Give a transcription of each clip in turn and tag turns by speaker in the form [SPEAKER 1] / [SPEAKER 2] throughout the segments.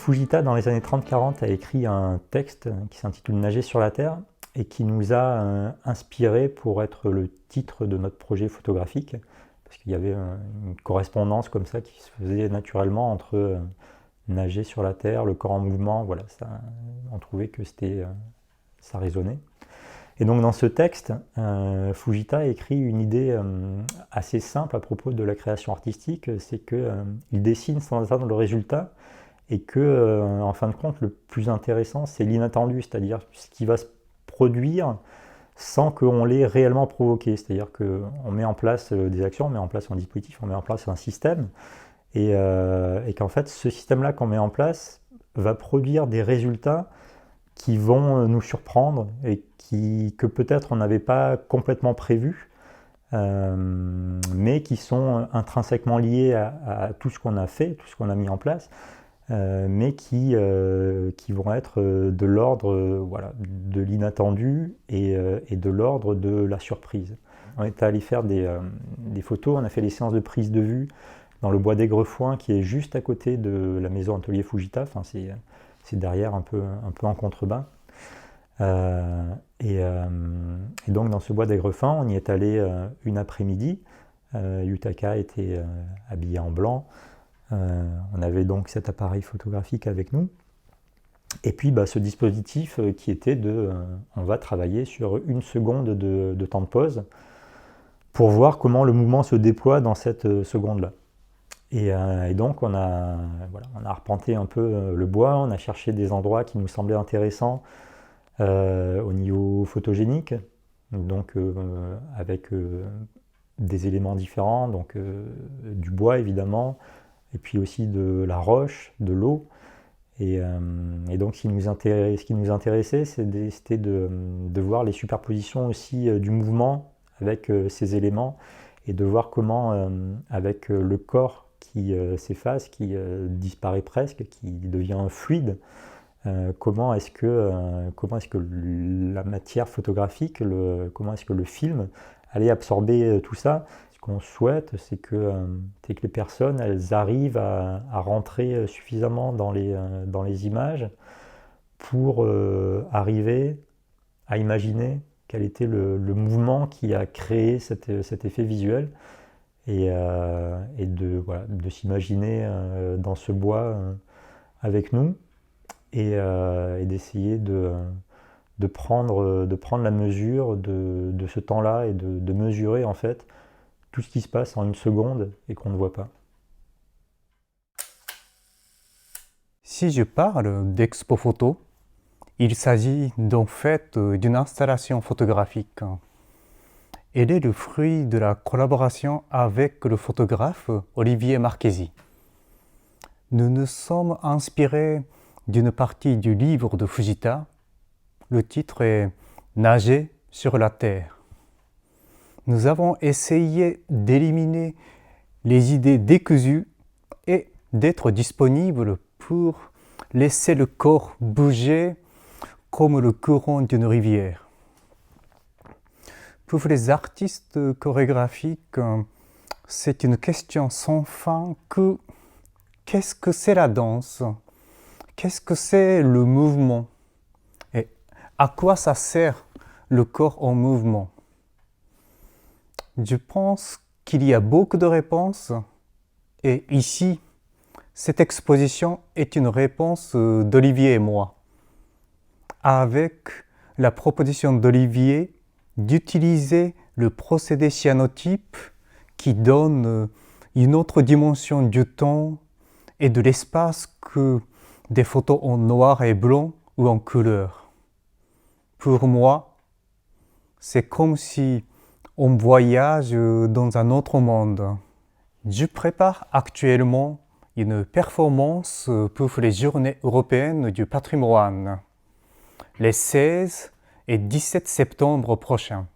[SPEAKER 1] Fujita, dans les années 30-40, a écrit un texte qui s'intitule « Nager sur la Terre » et qui nous a inspiré pour être le titre de notre projet photographique, parce qu'il y avait une correspondance comme ça qui se faisait naturellement entre nager sur la Terre, le corps en mouvement, voilà, ça, on trouvait que ça résonnait. Et donc dans ce texte, Fujita écrit une idée assez simple à propos de la création artistique, c'est qu'il dessine sans attendre le résultat, et que, en fin de compte, le plus intéressant, c'est l'inattendu, c'est-à-dire ce qui va se produire sans qu'on l'ait réellement provoqué. C'est-à-dire qu'on met en place des actions, on met en place un dispositif, on met en place un système, et qu'en fait, ce système-là qu'on met en place va produire des résultats qui vont nous surprendre et que peut-être on n'avait pas complètement prévus, mais qui sont intrinsèquement liés à tout ce qu'on a fait, tout ce qu'on a mis en place, mais qui vont être de l'ordre voilà, de l'inattendu et de l'ordre de la surprise. On est allé faire des photos, on a fait des séances de prise de vue dans le bois d'Aigrefoin qui est juste à côté de la maison atelier Fujita, enfin, c'est derrière un peu en contrebas. Et donc dans ce bois d'Aigrefoin, on y est allé une après-midi. Yutaka était habillée en blanc. On avait donc cet appareil photographique avec nous. Et puis ce dispositif qui était on va travailler sur 1 seconde de temps de pause pour voir comment le mouvement se déploie dans cette seconde-là. Et donc on a arpenté un peu le bois, on a cherché des endroits qui nous semblaient intéressants au niveau photogénique, donc avec des éléments différents, donc du bois évidemment, et puis aussi de la roche, de l'eau. Et donc ce qui nous intéressait, c'était de voir les superpositions aussi du mouvement avec ces éléments, et de voir comment avec le corps qui s'efface, qui disparaît presque, qui devient fluide, comment est-ce que la matière photographique, comment est-ce que le film allait absorber tout ça. Ce qu'on souhaite, c'est que les personnes elles arrivent à rentrer suffisamment dans les images pour arriver à imaginer quel était le mouvement qui a créé cet effet visuel, et de s'imaginer dans ce bois avec nous, et d'essayer de prendre la mesure de ce temps-là, et de mesurer en fait tout ce qui se passe en 1 seconde et qu'on ne voit pas.
[SPEAKER 2] Si je parle d'Expo Photo, il s'agit en fait d'une installation photographique. Elle est le fruit de la collaboration avec le photographe Olivier Marchesi. Nous nous sommes inspirés d'une partie du livre de Fujita. Le titre est « Nager sur la Terre ». Nous avons essayé d'éliminer les idées décousues et d'être disponibles pour laisser le corps bouger comme le courant d'une rivière. Pour les artistes chorégraphiques, c'est une question sans fin qu'est-ce que c'est la danse? Qu'est-ce que c'est le mouvement? Et à quoi ça sert le corps en mouvement? Je pense qu'il y a beaucoup de réponses, et ici, cette exposition est une réponse d'Olivier et moi, avec la proposition d'Olivier d'utiliser le procédé cyanotype qui donne une autre dimension du temps et de l'espace que des photos en noir et blanc ou en couleur. Pour moi, c'est comme si on voyage dans un autre monde. Je prépare actuellement une performance pour les Journées européennes du patrimoine, les 16 et 17 septembre prochains,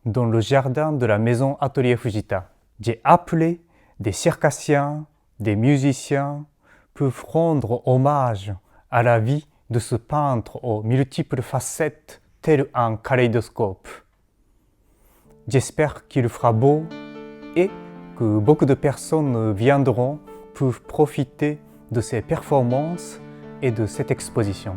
[SPEAKER 2] dans le jardin de la maison Atelier Fujita. J'ai appelé des circassiens, des musiciens, pour rendre hommage à la vie de ce peintre aux multiples facettes, tel un kaléidoscope. J'espère qu'il fera beau et que beaucoup de personnes viendront pour profiter de ses performances et de cette exposition.